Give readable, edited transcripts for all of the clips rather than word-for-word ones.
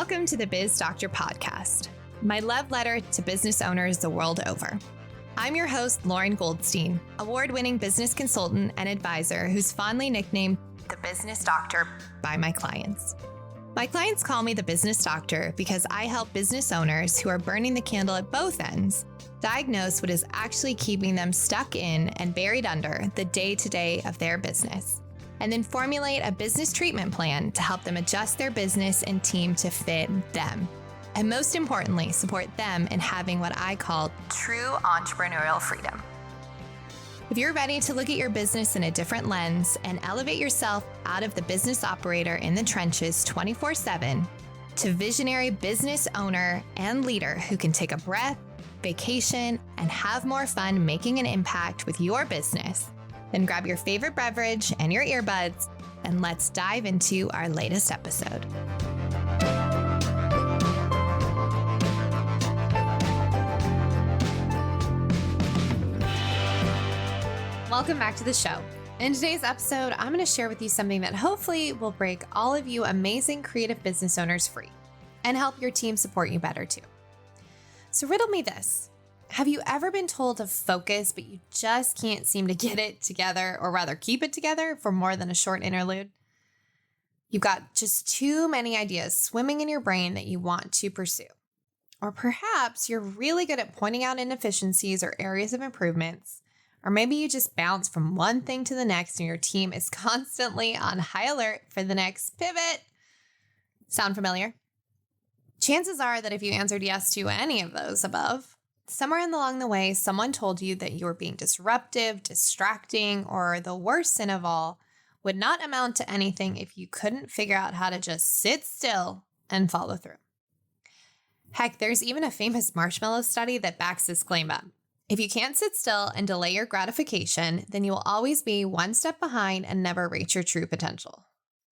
Welcome to the Biz Doctor podcast, my love letter to business owners the world over. I'm your host, Lauren Goldstein, award-winning business consultant and advisor who's fondly nicknamed the Business Doctor by my clients. My clients call me the Business Doctor because I help business owners who are burning the candle at both ends diagnose what is actually keeping them stuck in and buried under the day-to-day of their business, and then formulate a business treatment plan to help them adjust their business and team to fit them. And most importantly, support them in having what I call true entrepreneurial freedom. If you're ready to look at your business in a different lens and elevate yourself out of the business operator in the trenches 24/7 to visionary business owner and leader who can take a breath, vacation, and have more fun making an impact with your business, then grab your favorite beverage and your earbuds, and let's dive into our latest episode. Welcome back to the show. In today's episode, I'm going to share with you something that hopefully will break all of you amazing creative business owners free and help your team support you better too. So riddle me this. Have you ever been told to focus, but you just can't seem to get it together, or rather keep it together for more than a short interlude? You've got just too many ideas swimming in your brain that you want to pursue. Or perhaps you're really good at pointing out inefficiencies or areas of improvements. Or maybe you just bounce from one thing to the next and your team is constantly on high alert for the next pivot. Sound familiar? Chances are that if you answered yes to any of those above, somewhere along the way, someone told you that you were being disruptive, distracting, or the worst sin of all, would not amount to anything if you couldn't figure out how to just sit still and follow through. Heck, there's even a famous marshmallow study that backs this claim up. If you can't sit still and delay your gratification, then you will always be one step behind and never reach your true potential.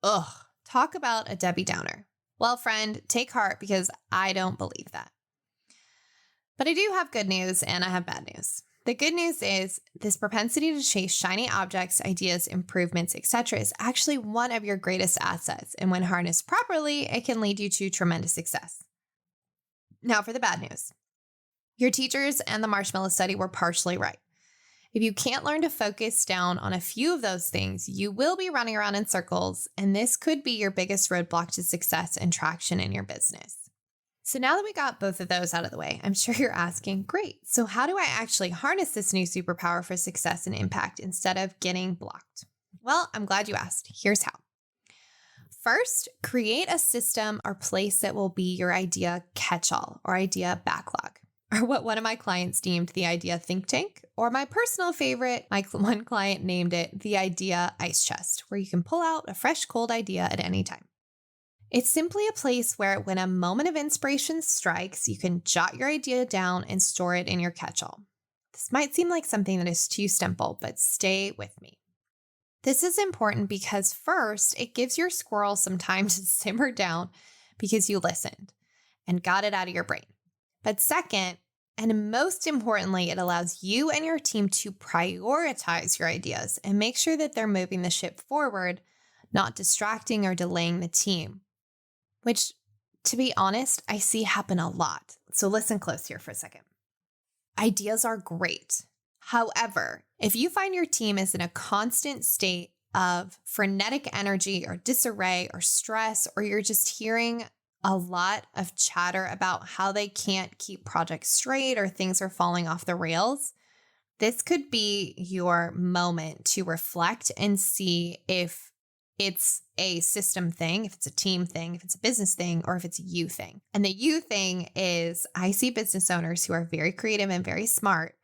Ugh, talk about a Debbie Downer. Well, friend, take heart because I don't believe that. But I do have good news and I have bad news. The good news is this propensity to chase shiny objects, ideas, improvements, etc. is actually one of your greatest assets. And when harnessed properly, it can lead you to tremendous success. Now for the bad news. Your teachers and the marshmallow study were partially right. If you can't learn to focus down on a few of those things, you will be running around in circles, and this could be your biggest roadblock to success and traction in your business. So now that we got both of those out of the way, I'm sure you're asking, great, so how do I actually harness this new superpower for success and impact instead of getting blocked? Well, I'm glad you asked. Here's how. First, create a system or place that will be your idea catch-all or idea backlog, or what one of my clients deemed the idea think tank, or my personal favorite, my one client named it the idea ice chest, where you can pull out a fresh, cold idea at any time. It's simply a place where when a moment of inspiration strikes, you can jot your idea down and store it in your catch-all. This might seem like something that is too simple, but stay with me. This is important because first, it gives your squirrel some time to simmer down because you listened and got it out of your brain. But second, and most importantly, it allows you and your team to prioritize your ideas and make sure that they're moving the ship forward, not distracting or delaying the team. Which, to be honest, I see happen a lot. So listen close here for a second. Ideas are great. However, if you find your team is in a constant state of frenetic energy or disarray or stress, or you're just hearing a lot of chatter about how they can't keep projects straight or things are falling off the rails, this could be your moment to reflect and see if it's a system thing, if it's a team thing, if it's a business thing, or if it's a you thing. And the you thing is I see business owners who are very creative and very smart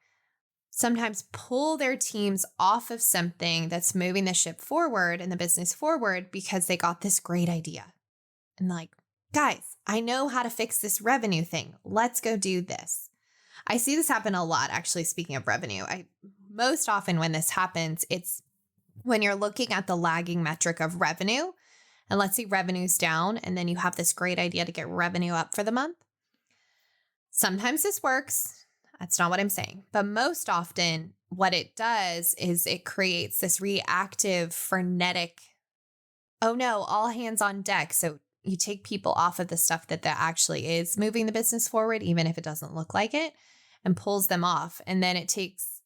sometimes pull their teams off of something that's moving the ship forward and the business forward because they got this great idea. And like, guys, I know how to fix this revenue thing. Let's go do this. I see this happen a lot, actually, speaking of revenue. Most often when this happens, it's when you're looking at the lagging metric of revenue, and let's say revenue's down, and then you have this great idea to get revenue up for the month. Sometimes this works. That's not what I'm saying. But most often what it does is it creates this reactive, frenetic, oh no, all hands on deck. So you take people off of the stuff that actually is moving the business forward, even if it doesn't look like it, and pulls them off. And then it takes,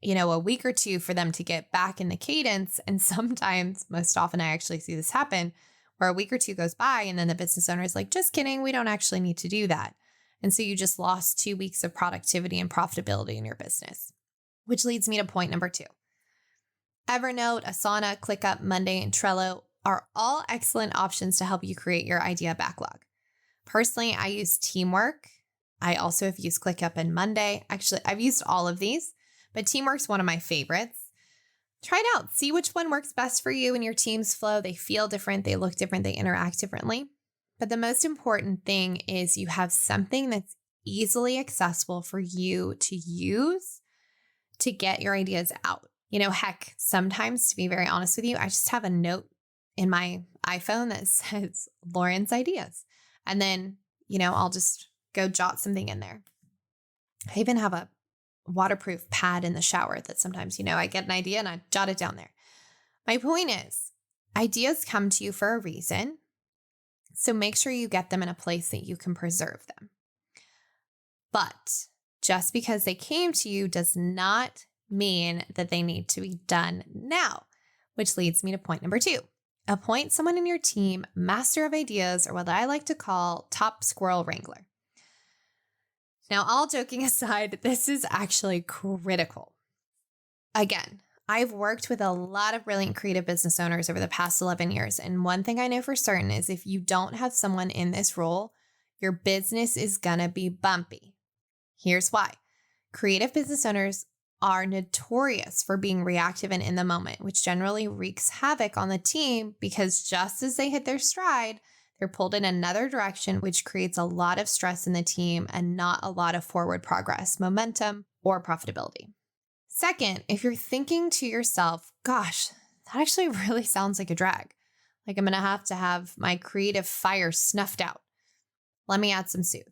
a week or two for them to get back in the cadence. And sometimes, most often, I actually see this happen where a week or two goes by and then the business owner is like, just kidding, we don't actually need to do that. And so you just lost 2 weeks of productivity and profitability in your business, which leads me to point number 2. Evernote, Asana, ClickUp, Monday, and Trello are all excellent options to help you create your idea backlog. Personally, I use Teamwork. I also have used ClickUp and Monday. Actually, I've used all of these, but Teamwork's one of my favorites. Try it out. See which one works best for you and your team's flow. They feel different. They look different. They interact differently. But the most important thing is you have something that's easily accessible for you to use to get your ideas out. Heck, sometimes, to be very honest with you, I just have a note in my iPhone that says Lauren's ideas. And then, I'll just go jot something in there. I even have a waterproof pad in the shower that sometimes, I get an idea and I jot it down there. My point is, ideas come to you for a reason. So make sure you get them in a place that you can preserve them. But just because they came to you does not mean that they need to be done now, which leads me to point number 2. Appoint someone in your team, master of ideas, or what I like to call top squirrel wrangler. Now, all joking aside, this is actually critical. Again, I've worked with a lot of brilliant creative business owners over the past 11 years. And one thing I know for certain is if you don't have someone in this role, your business is going to be bumpy. Here's why. Creative business owners are notorious for being reactive and in the moment, which generally wreaks havoc on the team because just as they hit their stride, they're pulled in another direction, which creates a lot of stress in the team and not a lot of forward progress, momentum, or profitability. Second, if you're thinking to yourself, gosh, that actually really sounds like a drag. Like I'm going to have my creative fire snuffed out. Let me add some soothe.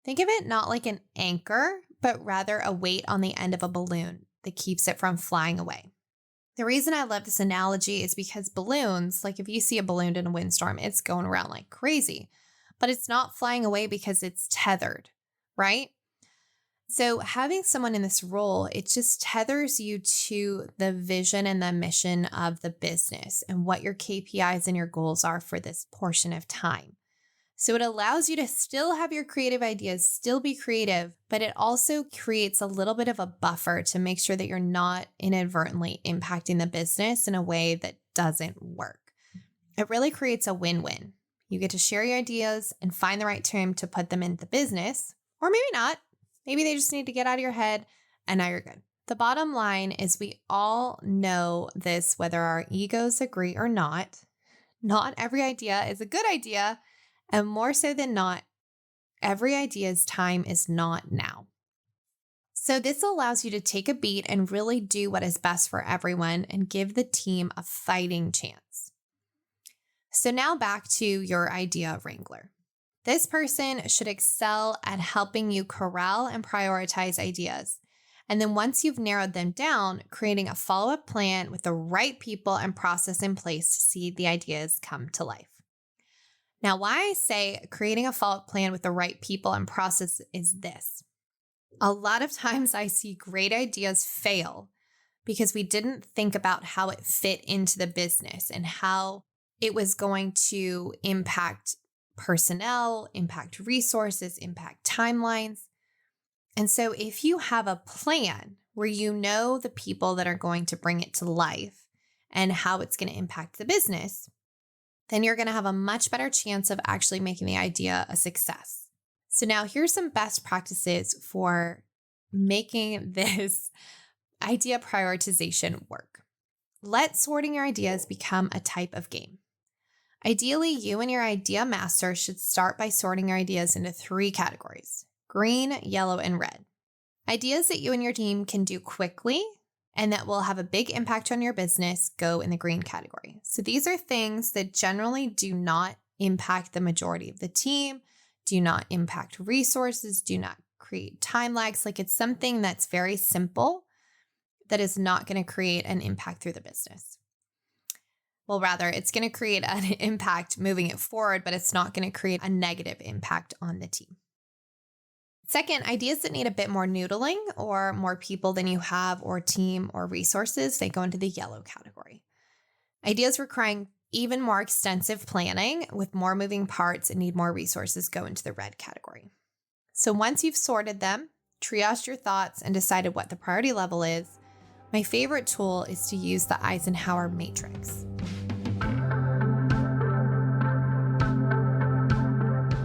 Think of it not like an anchor, but rather a weight on the end of a balloon that keeps it from flying away. The reason I love this analogy is because balloons, like if you see a balloon in a windstorm, it's going around like crazy, but it's not flying away because it's tethered, right? So having someone in this role, it just tethers you to the vision and the mission of the business and what your KPIs and your goals are for this portion of time. So it allows you to still have your creative ideas, still be creative, but it also creates a little bit of a buffer to make sure that you're not inadvertently impacting the business in a way that doesn't work. It really creates a win-win. You get to share your ideas and find the right time to put them into the business, or maybe not. Maybe they just need to get out of your head and now you're good. The bottom line is we all know this, whether our egos agree or not. Not every idea is a good idea. And more so than not, every idea's time is not now. So this allows you to take a beat and really do what is best for everyone and give the team a fighting chance. So now back to your idea wrangler. This person should excel at helping you corral and prioritize ideas. And then once you've narrowed them down, creating a follow-up plan with the right people and process in place to see the ideas come to life. Now, why I say creating a follow-up plan with the right people and process is this. A lot of times I see great ideas fail because we didn't think about how it fit into the business and how it was going to impact personnel, impact resources, impact timelines. And so if you have a plan where you know the people that are going to bring it to life and how it's going to impact the business, then you're going to have a much better chance of actually making the idea a success. So now here's some best practices for making this idea prioritization work. Let sorting your ideas become a type of game. Ideally, you and your idea master should start by sorting your ideas into 3 categories: green, yellow, and red. Ideas that you and your team can do quickly and that will have a big impact on your business go in the green category. So these are things that generally do not impact the majority of the team, do not impact resources, do not create time lags. Like it's something that's very simple that is not going to create an impact through the business. Well, rather, it's going to create an impact moving it forward, but it's not going to create a negative impact on the team. Second, ideas that need a bit more noodling or more people than you have or team or resources, they go into the yellow category. Ideas requiring even more extensive planning with more moving parts and need more resources go into the red category. So once you've sorted them, triaged your thoughts, and decided what the priority level is, my favorite tool is to use the Eisenhower matrix.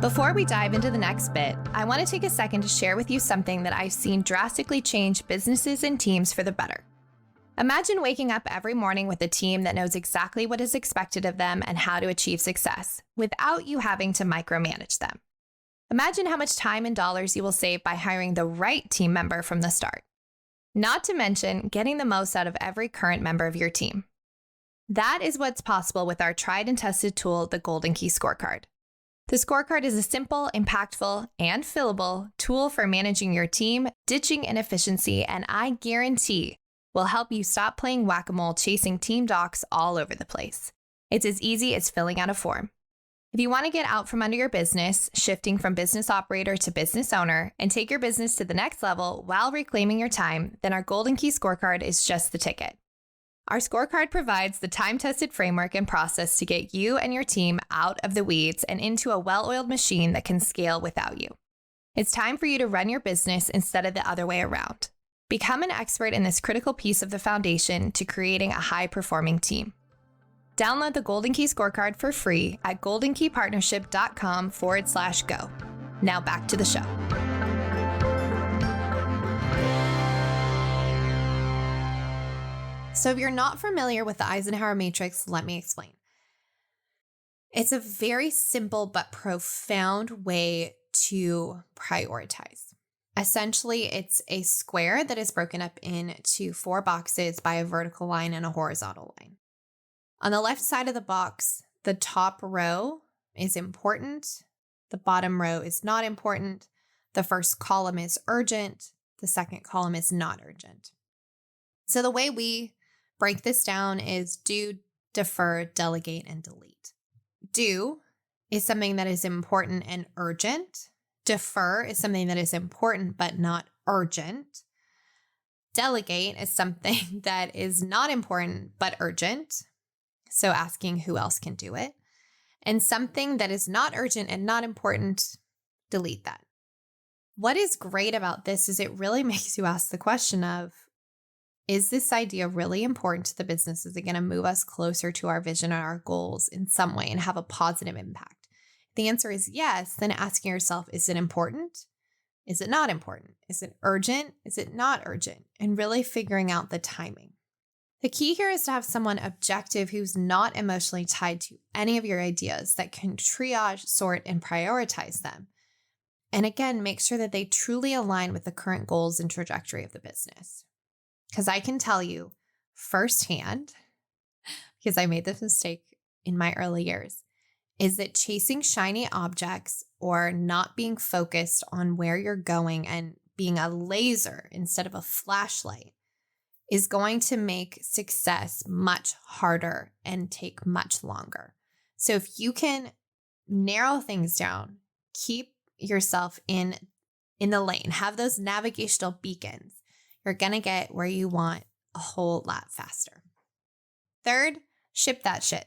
Before we dive into the next bit, I want to take a second to share with you something that I've seen drastically change businesses and teams for the better. Imagine waking up every morning with a team that knows exactly what is expected of them and how to achieve success without you having to micromanage them. Imagine how much time and dollars you will save by hiring the right team member from the start. Not to mention getting the most out of every current member of your team. That is what's possible with our tried and tested tool, the Golden Key Scorecard. The scorecard is a simple, impactful, and fillable tool for managing your team, ditching inefficiency, and I guarantee will help you stop playing whack-a-mole chasing team docs all over the place. It's as easy as filling out a form. If you want to get out from under your business, shifting from business operator to business owner, and take your business to the next level while reclaiming your time, then our Golden Key Scorecard is just the ticket. Our scorecard provides the time-tested framework and process to get you and your team out of the weeds and into a well-oiled machine that can scale without you. It's time for you to run your business instead of the other way around. Become an expert in this critical piece of the foundation to creating a high-performing team. Download the Golden Key Scorecard for free at goldenkeypartnership.com/go. Now back to the show. So if you're not familiar with the Eisenhower matrix, let me explain. It's a very simple but profound way to prioritize. Essentially, it's a square that is broken up into 4 boxes by a vertical line and a horizontal line. On the left side of the box, the top row is important. The bottom row is not important. The first column is urgent. The second column is not urgent. So the way we break this down is do, defer, delegate, and delete. Do is something that is important and urgent. Defer is something that is important but not urgent. Delegate is something that is not important but urgent. So asking who else can do it. And something that is not urgent and not important, delete that. What is great about this is it really makes you ask the question of, is this idea really important to the business? Is it going to move us closer to our vision and our goals in some way and have a positive impact? If the answer is yes, then asking yourself, is it important? Is it not important? Is it urgent? Is it not urgent? And really figuring out the timing. The key here is to have someone objective who's not emotionally tied to any of your ideas that can triage, sort, and prioritize them. And again, make sure that they truly align with the current goals and trajectory of the business. Because I can tell you firsthand, because I made this mistake in my early years, is that chasing shiny objects or not being focused on where you're going and being a laser instead of a flashlight is going to make success much harder and take much longer. So if you can narrow things down, keep yourself in the lane, have those navigational beacons, you're going to get where you want a whole lot faster. Third, ship that shit.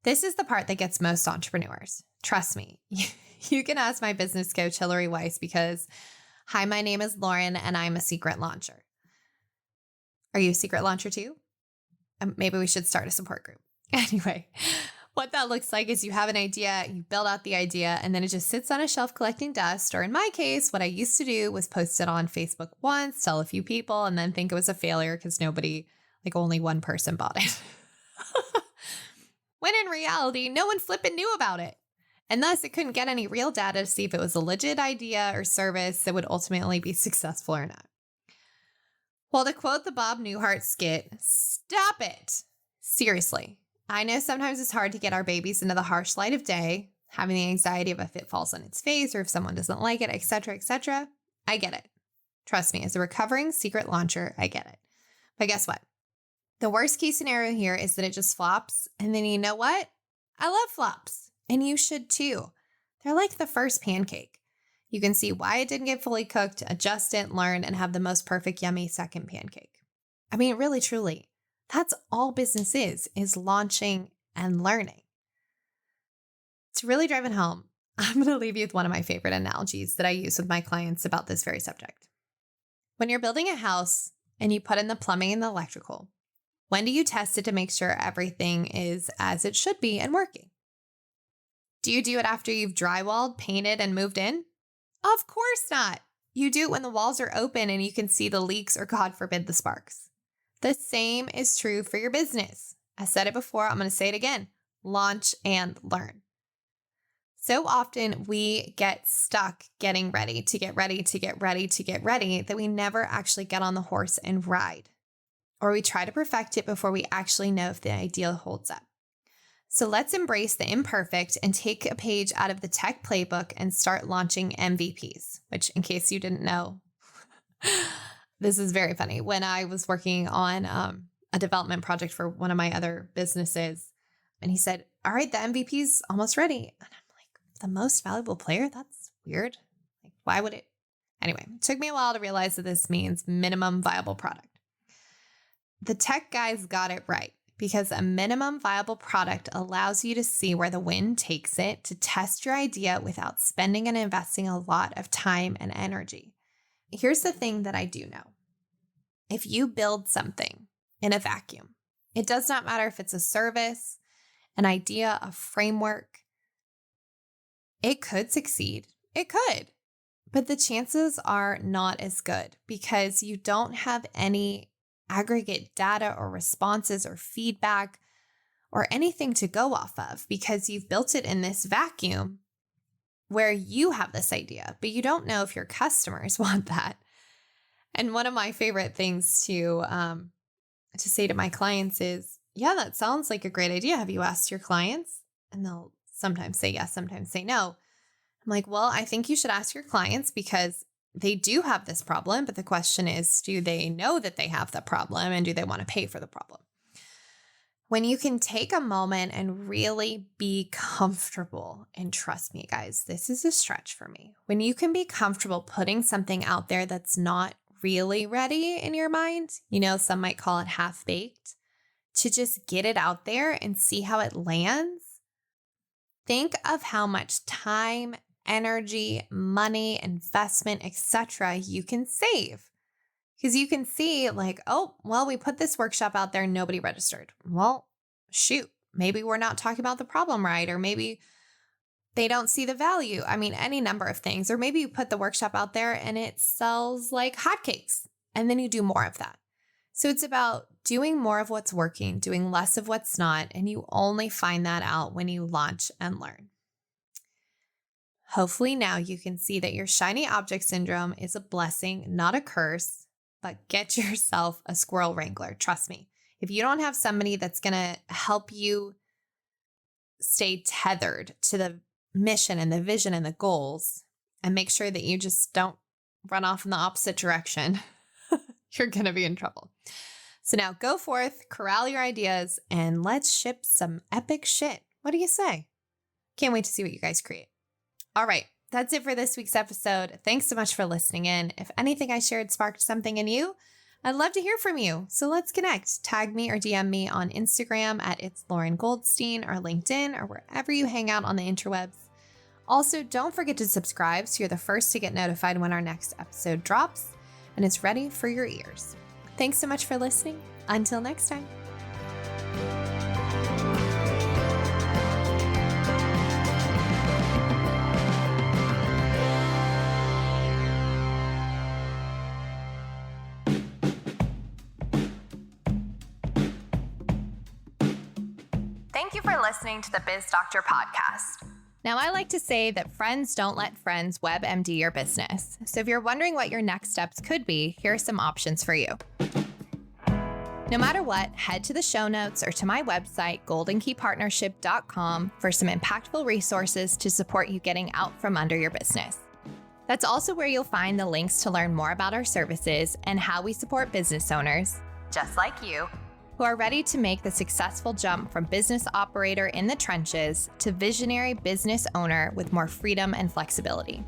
This is the part that gets most entrepreneurs. Trust me. You can ask my business coach, Hillary Weiss, because, hi, my name is Lauren and I'm a secret launcher. Are you a secret launcher too? Maybe we should start a support group. Anyway, what that looks like is you have an idea, you build out the idea, and then it just sits on a shelf collecting dust. Or in my case, what I used to do was post it on Facebook once, tell a few people, and then think it was a failure because only one person bought it. When in reality, no one flipping knew about it. And thus, it couldn't get any real data to see if it was a legit idea or service that would ultimately be successful or not. Well, to quote the Bob Newhart skit, stop it. Seriously. I know sometimes it's hard to get our babies into the harsh light of day, having the anxiety of if it falls on its face or if someone doesn't like it, etc., etc. I get it. Trust me, as a recovering secret launcher, I get it. But guess what? The worst case scenario here is that it just flops. And then you know what? I love flops. And you should too. They're like the first pancake. You can see why it didn't get fully cooked, adjust it, learn, and have the most perfect, yummy second pancake. I mean, really, truly, that's all business is launching and learning. To really drive it home, I'm going to leave you with one of my favorite analogies that I use with my clients about this very subject. When you're building a house and you put in the plumbing and the electrical, when do you test it to make sure everything is as it should be and working? Do you do it after you've drywalled, painted, and moved in? Of course not. You do it when the walls are open and you can see the leaks or, God forbid, the sparks. The same is true for your business. I said it before, I'm going to say it again. Launch and learn. So often we get stuck getting ready that we never actually get on the horse and ride. Or we try to perfect it before we actually know if the idea holds up. So let's embrace the imperfect and take a page out of the tech playbook and start launching MVPs, which, in case you didn't know, this is very funny. When I was working on a development project for one of my other businesses, and he said, all right, the MVP's almost ready. And I'm like, the most valuable player? That's weird. Like, why would it? Anyway, it took me a while to realize that this means minimum viable product. The tech guys got it right, because a minimum viable product allows you to see where the wind takes it, to test your idea without spending and investing a lot of time and energy. Here's the thing that I do know. If you build something in a vacuum, it does not matter if it's a service, an idea, a framework. It could succeed. It could. But the chances are not as good because you don't have any aggregate data or responses or feedback or anything to go off of because you've built it in this vacuum where you have this idea, but you don't know if your customers want that. And one of my favorite things to say to my clients is, yeah, that sounds like a great idea. Have you asked your clients? And they'll sometimes say yes, sometimes say no. I'm like, well, I think you should ask your clients because they do have this problem, but the question is, do they know that they have the problem and do they want to pay for the problem? When you can take a moment and really be comfortable, and trust me, guys, this is a stretch for me. When you can be comfortable putting something out there that's not really ready in your mind, some might call it half-baked, to just get it out there and see how it lands. Think of how much time, energy, money, investment, etc. you can save. Because you can see like, oh, well, we put this workshop out there and nobody registered. Well, shoot, maybe we're not talking about the problem right, or maybe they don't see the value. I mean, any number of things. Or maybe you put the workshop out there and it sells like hotcakes, and then you do more of that. So it's about doing more of what's working, doing less of what's not, and you only find that out when you launch and learn. Hopefully now you can see that your shiny object syndrome is a blessing, not a curse, but get yourself a squirrel wrangler. Trust me. If you don't have somebody that's going to help you stay tethered to the mission and the vision and the goals and make sure that you just don't run off in the opposite direction, you're going to be in trouble. So now go forth, corral your ideas, and let's ship some epic shit. What do you say? Can't wait to see what you guys create. All right, that's it for this week's episode. Thanks so much for listening in. If anything I shared sparked something in you, I'd love to hear from you. So let's connect. Tag me or DM me on Instagram at It's Lauren Goldstein or LinkedIn or wherever you hang out on the interwebs. Also, don't forget to subscribe so you're the first to get notified when our next episode drops and it's ready for your ears. Thanks so much for listening. Until next time. Thank you for listening to the Biz Doctor podcast. Now, I like to say that friends don't let friends WebMD your business. So if you're wondering what your next steps could be, here are some options for you. No matter what, head to the show notes or to my website, goldenkeypartnership.com, for some impactful resources to support you getting out from under your business. That's also where you'll find the links to learn more about our services and how we support business owners, just like you, who are ready to make the successful jump from business operator in the trenches to visionary business owner with more freedom and flexibility.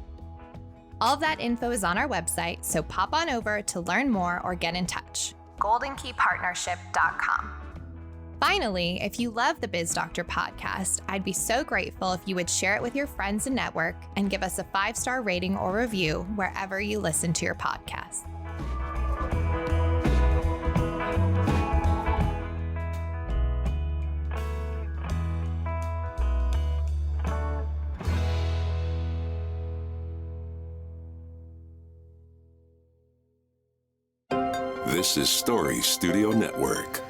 All of that info is on our website, so pop on over to learn more or get in touch. goldenkeypartnership.com. Finally, if you love the Biz Doctor podcast, I'd be so grateful if you would share it with your friends and network and give us a 5-star rating or review wherever you listen to your podcast. This is Story Studio Network.